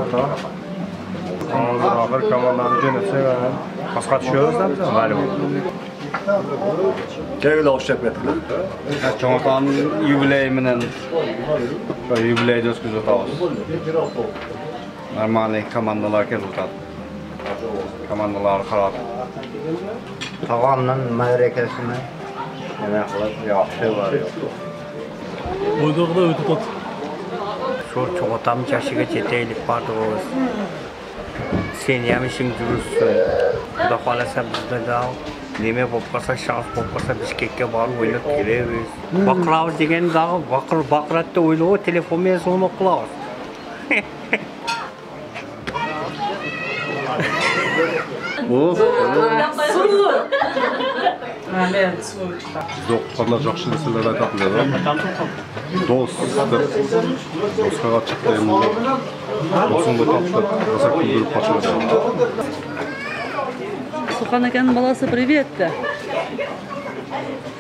orta. Ahir komandanı yönetsek kasqa düşüyoruz da biz galiba. Kevgide hoşçak ettiler. Çoğunlukla yubileyiminin yubileyde özgüz otağız. Normalde komandalar kelip otadı. Komandalar karar. Tağamla mədrəkəsini yemək qılıb, yaxşı var yox. Oyduğda ötü tut. Çok otam yaşıga çeteylik bardığız. Sen yemişin durursun. Kuda qalasa bizde de neme bopqasa, şans bopqasa Bishkekке barıp oynap kelebіз. Baqırabız деген дағы baqıratda oynuğu telefonмен so'nib qilamiz. Doktorlar жақсы нәрселер айтатын да. Достық, досқа шықпаймын. Досыңды таптап, жасақ күндіріп қашырады. Сухан аканың баласы привет.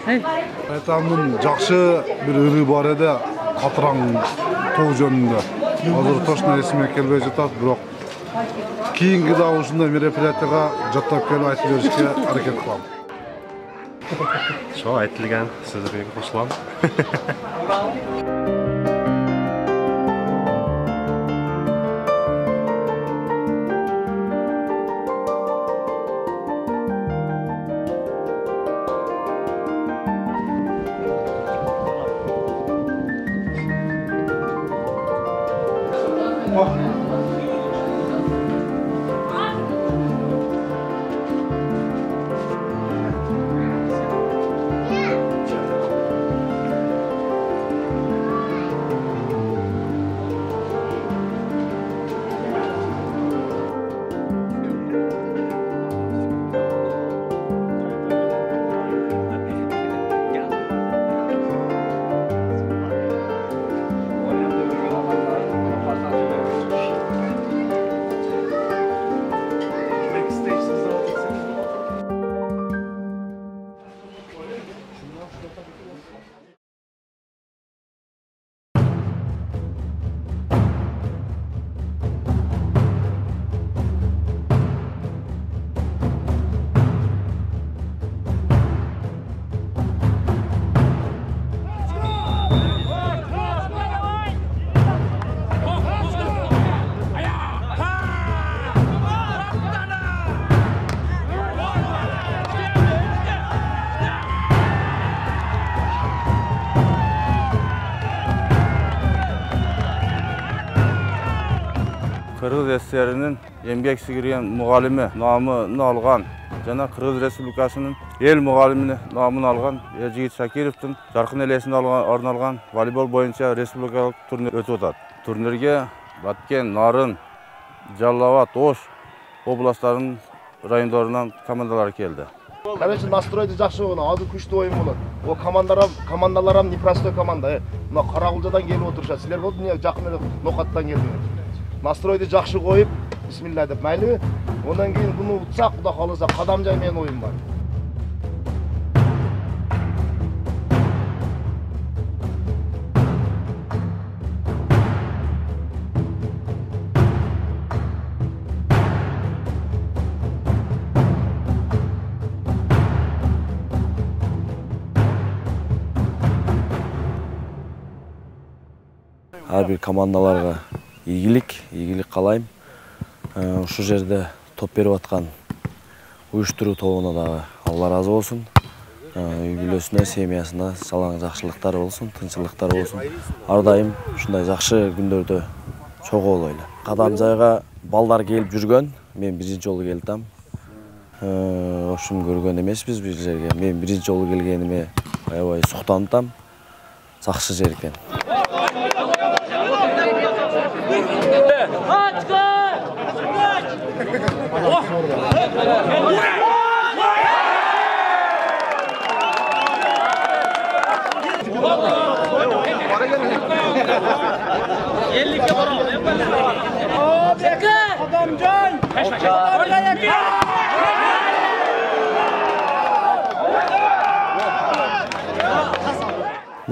Айтамын, жақсы бір үрі бар еді, қатыраң тоқ жөнінде. Азыр точно есіме келбей жатады, бірақ кейінгі да осындай мероприятияға жаттап келіп айтып берішке әрекет қыламын. Şu aytilgan sizlarga qo'shilaman. Kırgız SSR'nin emgek sigirgen muğalimi namını algan, jana Kırgız Respublikasının el muğalimini namını algan Erjigit Shakirov'tun Jarkın elesinde arnalgan voleybol boyunca respublikалық turnir ötüp otadı. Turnirge Batken, Nарын, Жалал-Абад, Ош областарының райондарынан командалар келді. Конечно, настройды жақсы болған, азы күшті ойын болады. О командаларам непростой команда. Мына Қарағұлжадан келіп отырса, сілер болды не жақын Ноқаттан келдіңіз. Настройды жақсы қойып, бисмилля деп мәйлі. Онан кейін бұны ұтсақ, құда қаласа қадам жаймен ойын бар. Әрбір командаларға игілік қалайым. Ұшы жерде топ беріп атқан ұйыштыру тобына дағы Алла разы болсын. Үйлесіне, семьясына салаң жақшылықтар болсын, тыншылықтар болсын. Ардайым ұшындай жақшы күндерді чоғы олайлы. Қадам жайға балдар келіп жүрген, мен бірінші жолы келдім. Ошым көрген емес біз бір жерге. Мен бірінші жолы келгеніме сұқтандым. Жақсы жерген.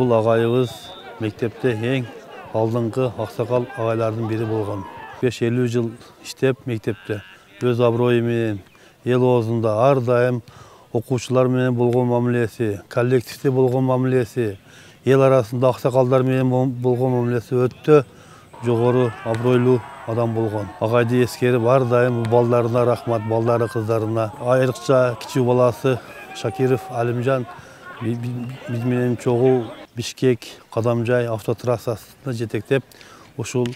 Бұл ағайыбыз мектепте ең алдыңғы ақсақал ағайлардың бері болған. 45-50 жыл иштеп мектепте өз абройы менен эл оозунда ар дайым окуучулар менен болгон мамилеси, коллективде болгон мамилеси, эл арасында аксакалдар менен болгон мамилеси өтө жогору абройлуу адам болгон. Агайды эскерип ар дайым балдарына рахмат, балдары кыздарына. Айрыкча кичүү баласы Шакиров Алимжан биз менен чогуу Бишкек Кадамжай автотрассасына жетектеп, ушул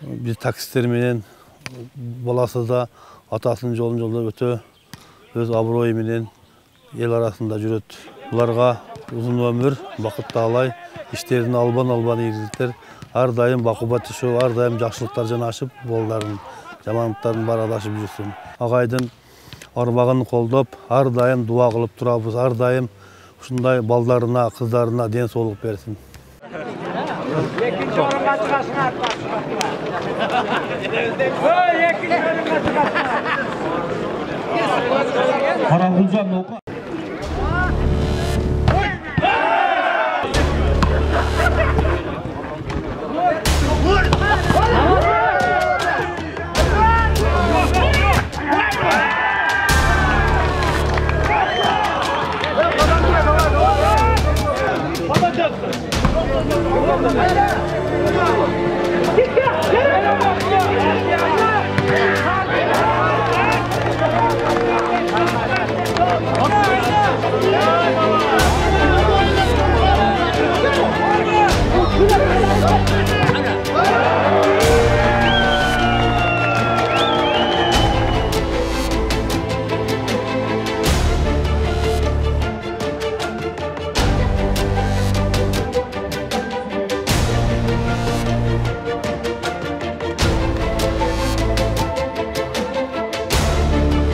биз таксисттер менен баласы да атасынын жолун жолдоп өтө өз абройы менен ел арасында жүрөт. Буларга узун өмүр, бакыт таалай, иштерин албан ийгиликтер, ар дайым бакубат жашоо, ар дайым жакшылыктар жанашып, балдарын, жамандыктарын баары адашып жүрсүн. Агайдын армагын колдоп, ар дайым дуа кылып турабыз, ар дайым ушундай балдарына, кыздарына ден соолук берсин.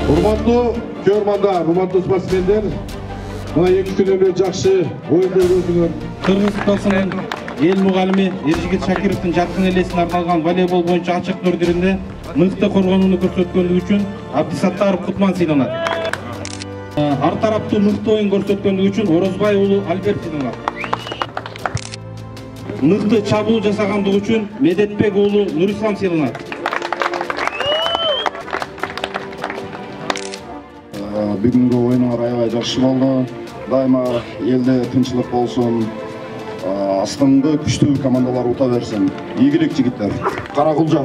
Урматтуу көрмандар, урматтуу спортсмендер, мына 2 күнөн бери жакшы оюндар өтүңөр. Кыргызстандын эл мугалими Эржигит Шакировдун жаркын элесине арналган волейбол боюнча ачык турниринде мыкты коргонууну көрсөткөндүгү үчүн Абдисаттаров Кутман сыйланат. Ар тараптуу мыкты оюн көрсөткөндүгү үчүн Орозбай уулу Альберт сыйланат. Мыкты чабуул жасагандыгы үчүн Медетбек уулу Нурислам сыйланат. Бүгүнкү оюнуңар аябай жакшы болду. Дайыма элде тынчылык болсун. Астыңды күчтүү командалар ута берсин. Ийгилик жигиттер. Каракулжа.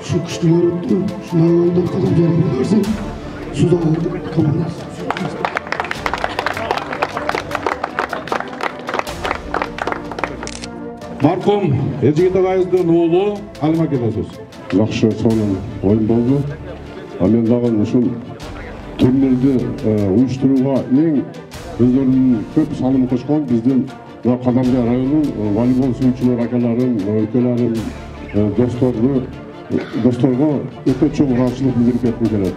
Şu күчтүү өрөттү, шундай ойдор кылып жарып берсин. Суда командасы. Маркум Эржигит агайыбыздын уулу Алима келесиз. Жакшы сонун оюн болду. Мен дагы ушул турнирди уюштурууга эң өздөрүнүн көп салымын кошкон биздин Кадамжай районунун волейбол сүйүүчүлөр акаларым, өкөлөрүм, досторго өтө чоң ыраазычылык билдирип кетким келет.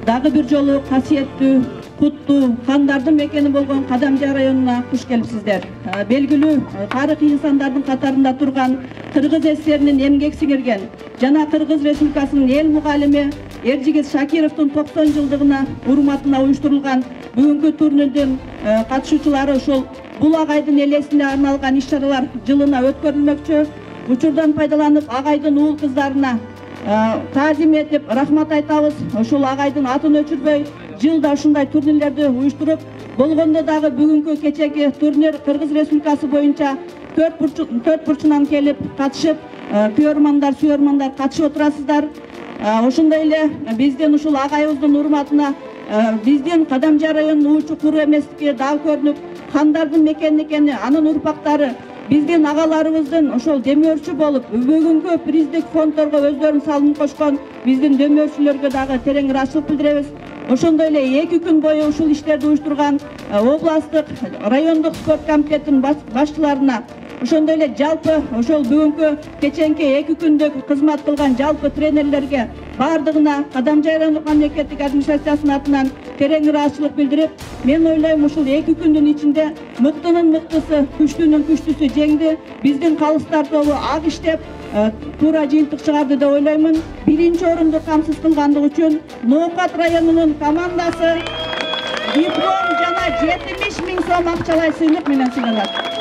Дагы бир жолу касиеттүү, куттуу, кандардын мекени болгон Кадамжай районуна куш келипсиздер. Белгилүү тарыхый инсандардын катарында турган Кыргыз ССРинин эмгек сиңирген жана Кыргыз Республикасынын эл мугалими Эржигит Шакировдун 90 жылдыгына урматына уюштурулган бүгүнкү турнирдин катышуучулары ушул бул агайдын элесине арналган иш-чаралар жылына өткөрүлмөкчү. Учурдан пайдаланып агайдын уул кыздарына таазим этип рахмат айтабыз. Ушул агайдын атын өчүрбөй жылда ушундай турнирлерди уюштуруп, болгондо дагы бүгүнкү кечеги турнир Кыргыз Республикасы боюнча 4 бурчунан келип катышып, күйөрмандар, сүйөрмандар катышып отурасыздар. Ошондой эле биздин ушул агайыбыздын урматына биздин Кадамжай районунун уучу куру эместики дагы көрүнүп, хандардын мекени экени, анын урпактары биздин агаларыбыздын ошол демөөрчү болуп, бүгүнкү приздик фонддорго өздөрүнүн салымын кошкон биздин демөөрчүлөргө дагы терең ыраазычылык билдиребиз. Ошондой эле 2 күн бою ушул иштерди уюштурган областтык, райондук спорт комитетинин башчыларына, ошондой эле жалпы ошол бүгүнкү кеченки 2 күндүк кызмат кылган жалпы тренерлерге бардығына Кадамжай райондук мамлекеттик администрациясынын атынан терең ыраазычылык билдирип, мен ойлойм ушул 2 күндүн ичинде мыктынын мыктысы, күчтүүнүн күчтүүсү жеңди. Биздин калыстар тобу ак иштеп, туура жыйынтык чыгарды деп ойлоймун. 1-орунду камсыз кылгандыгы үчүн Ноокат районунун командасы диплом жана 70 000 сом акчалай сыйлык менен сыйланат.